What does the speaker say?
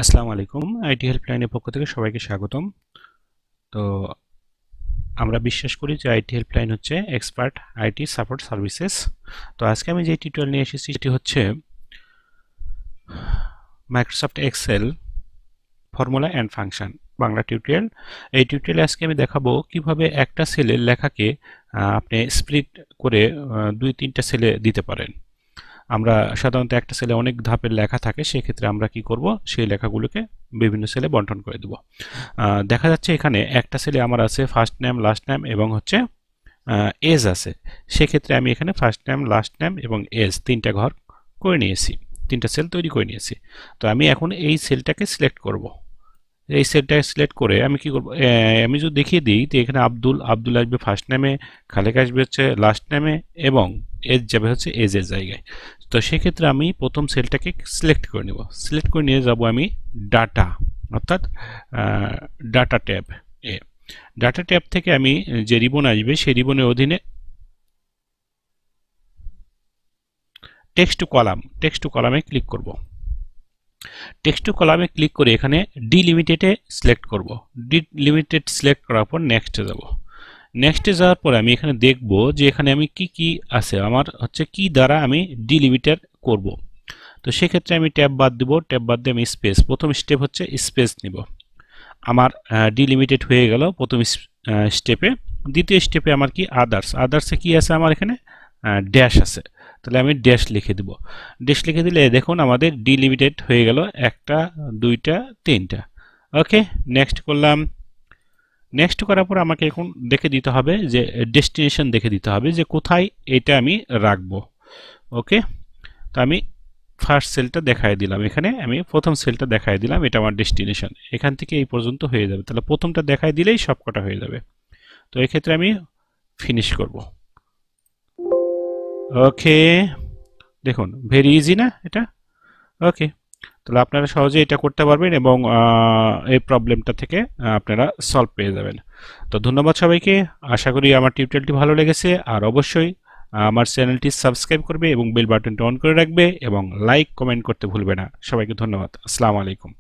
আসসালামু আলাইকুম। আইটি হেল্পলাইনের পক্ষ থেকে সবাইকে স্বাগতম। তো আমরা বিশ্বাস করি যে আইটি হেল্পলাইন হচ্ছে এক্সপার্ট আইটি সাপোর্ট সার্ভিসেস। তো আজকে আমি যে টিউটোরিয়াল নিয়ে এসেছি সেটি হচ্ছে Microsoft Excel formula and function Bangla tutorial. এই টিউটোরিয়ালে আজকে আমি দেখাবো কিভাবে একটা সেলের লেখাকে আপনি স্প্লিট করে দুই তিনটা সেলে দিতে পারেন। আমরা সাধারণত একটা সেলে অনেক ধাপের লেখা থাকে, সেক্ষেত্রে আমরা কি করব, সেই লেখাগুলোকে বিভিন্ন সেলে বন্টন করে দেব। দেখা যাচ্ছে এখানে একটা সেলে আমার আছে ফার্স্ট নেম, লাস্ট নেম এবং হচ্ছে এজ আছে। সেক্ষেত্রে আমি এখানে ফার্স্ট নেম, লাস্ট নেম এবং এজ তিনটা ঘর করে নিয়েছি, তিনটা সেল তৈরি করে নিয়েছি। তো আমি এখন এই সেলটাকে সিলেক্ট করব। এই সেলটাকে সিলেক্ট করে আমি কি করব, আমি যদি দেখিয়ে দিই তো এখানে আব্দুল আসবে ফার্স্ট নেমে, খালেক আসবে হচ্ছে লাস্ট নেমে এবং এজ যাবে হচ্ছে এজের জায়গায়। তো সেক্ষেত্রে আমি প্রথম সেলটাকে সিলেক্ট করে নেব। সিলেক্ট করে নিয়ে যাব আমি ডাটা, অর্থাৎ ডাটা ট্যাব এ। ডাটা ট্যাব থেকে আমি যে রিবন আসবে সেই রিবনের অধীনে টেক্সট টু কলামে ক্লিক করব। টেক্সট টু কলামে ক্লিক করে এখানে ডিলিমিটেডে সিলেক্ট করব। ডিলিমিটেড সিলেক্ট করার পর নেক্সটে যাব। নেক্সটে যাওয়ার পরে আমি এখানে দেখব যে এখানে আমি কি আছে, আমার হচ্ছে কি দ্বারা আমি ডিলিমিটেড করব। তো সেক্ষেত্রে আমি ট্যাব বাদ দিব, ট্যাব বাদ দিয়ে আমি স্পেস, প্রথম স্টেপ হচ্ছে স্পেস নিব। আমার ডিলিমিটেড হয়ে গেল প্রথম স্টেপে। দ্বিতীয় স্টেপে আমার কি আদার্সে কি আছে, আমার এখানে ড্যাশ আছে, তাহলে আমি ড্যাশ লিখে দেব। ড্যাশ লিখে দিলে দেখুন আমাদের ডিলিমিটেড হয়ে গেল একটা, দুইটা, তিনটা। ওকে, নেক্সট করলাম। নেক্সট করার পর আমাকে এখন দেখে দিতে হবে যে ডেস্টিনেশন দেখে দিতে হবে যে কোথায় এটা আমি রাখবো। ওকে, তো আমি ফার্স্ট সেলটা দেখাই দিলাম, এখানে আমি প্রথম সেলটা দেখাই দিলাম, এটা আমার ডেস্টিনেশন, এখান থেকে এই পর্যন্ত হয়ে যাবে। তাহলে প্রথমটা দেখাই দিলেই সবকটা হয়ে যাবে। তো এক্ষেত্রে আমি ফিনিশ করব। ওকে, দেখুন ভেরি ইজি না এটা? ওকে, তাহলে আপনারা সহজে এটা করতে পারবেন এবং এই প্রবলেমটা থেকে আপনারা সলভ পেয়ে যাবেন। তো ধন্যবাদ সবাইকে, আশা করি আমার টিউটোরিয়ালটি ভালো লেগেছে। আর অবশ্যই আমার চ্যানেলটি সাবস্ক্রাইব করবে এবং বেল বাটনটা অন করে রাখবে এবং লাইক কমেন্ট করতে ভুলবে না। সবাইকে ধন্যবাদ। আসসালামু আলাইকুম।